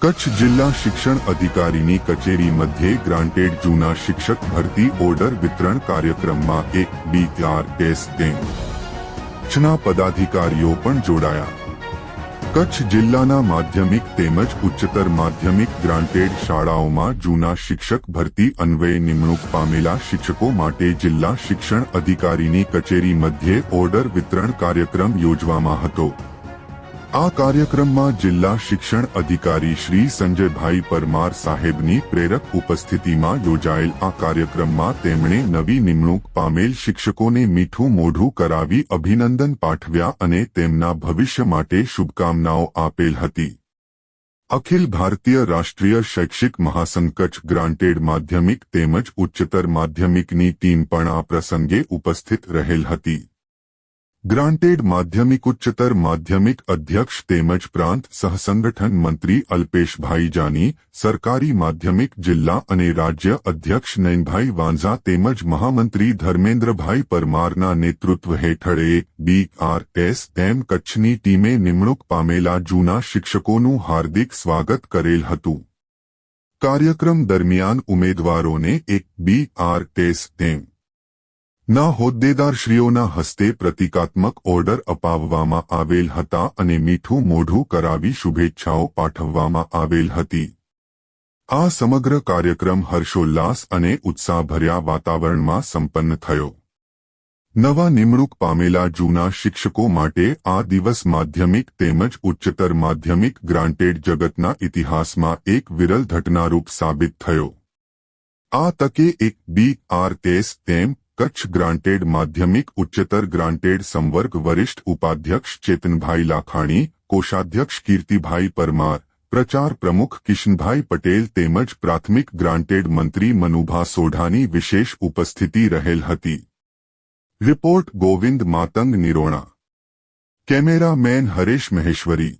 કચ્છ જિલ્લા શિક્ષણ અધિકારીની કચેરી મધ્યે ગ્રાન્ટેડ જૂના શિક્ષક ભરતી ઓર્ડર વિતરણ કાર્યક્રમમાં એક BRS ટેન્કના પદાધિકારીઓ પણ જોડાયા। કચ્છ જિલ્લાના માધ્યમિક તેમજ ઉચ્ચતર માધ્યમિક ગ્રાન્ટેડ શાળાઓમાં જૂના શિક્ષક ભરતી અન્વયે નિમણૂક પામેલા શિક્ષકો માટે જિલ્લા શિક્ષણ અધિકારીની કચેરી મધ્યે ઓર્ડર વિતરણ કાર્યક્રમ યોજવામાં હતો। આ કાર્યક્રમમાં જિલ્લા શિક્ષણ અધિકારી શ્રી સંજયભાઈ પરમાર સાહેબની પ્રેરક ઉપસ્થિતિમાં યોજાયેલ આ કાર્યક્રમમાં તેમણે નવી નિમણૂક પામેલ શિક્ષકોને મીઠું મોઢું કરાવી અભિનંદન પાઠવ્યા અને તેમના ભવિષ્ય માટે શુભકામનાઓ આપેલ હતી। અખિલ ભારતીય રાષ્ટ્રીય શૈક્ષિક મહાસંઘ કચ્છ ગ્રાન્ટેડ માધ્યમિક તેમજ ઉચ્ચતર માધ્યમિકની ટીમ પણ આ પ્રસંગે ઉપસ્થિત રહેલ હતી। ગ્રાન્ટેડ માધ્યમિક ઉચ્ચતર માધ્યમિક અધ્યક્ષ તેમજ પ્રાંત સહસંગઠન મંત્રી અલ્પેશભાઈ જાની, સરકારી માધ્યમિક જિલ્લા અને રાજ્ય અધ્યક્ષ નયનભાઈ વાંઝા તેમજ મહામંત્રી ધર્મેન્દ્રભાઈ પરમારના નેતૃત્વ હેઠળ BRS કચ્છની ટીમે નિમણૂક પામેલા જૂના શિક્ષકોનું હાર્દિક સ્વાગત કરેલ હતું। કાર્યક્રમ દરમિયાન ઉમેદવારોને એક BRS ના હોદ્દેદારશ્રીઓના હસ્તે પ્રતિકાત્મક ઓર્ડર અપાવવામાં આવેલ હતા અને મીઠું મોઢું કરાવી શુભેચ્છાઓ પાઠવવામાં આવેલ હતી। આ સમગ્ર કાર્યક્રમ હર્ષોલ્લાસ અને ઉત્સાહભર્યા વાતાવરણમાં સંપન્ન થયો। નવા નિમણૂક પામેલા જૂના શિક્ષકો માટે આ દિવસ માધ્યમિક તેમજ ઉચ્ચતર માધ્યમિક ગ્રાન્ટેડ જગતના ઇતિહાસમાં એક વિરલ ઘટનારૂપ સાબિત થયો। આ તકે એક BRS કચ્છ ગ્રાન્ટેડ માધ્યમિક ઉચ્ચતર ગ્રાન્ટેડ સંવર્ગ વરિષ્ઠ ઉપાધ્યક્ષ ચેતનભાઈ લાખાણી, કોષાધ્યક્ષ કીર્તિભાઈ પરમાર, પ્રચાર પ્રમુખ કિશનભાઈ પટેલ તેમજ પ્રાથમિક ગ્રાન્ટેડ મંત્રી મનુભા સોઢાની વિશેષ ઉપસ્થિતિ રહેલ હતી। રિપોર્ટ ગોવિંદ માતંગ નિરોણા, કેમેરામેન હરેશ મહેશ્વરી।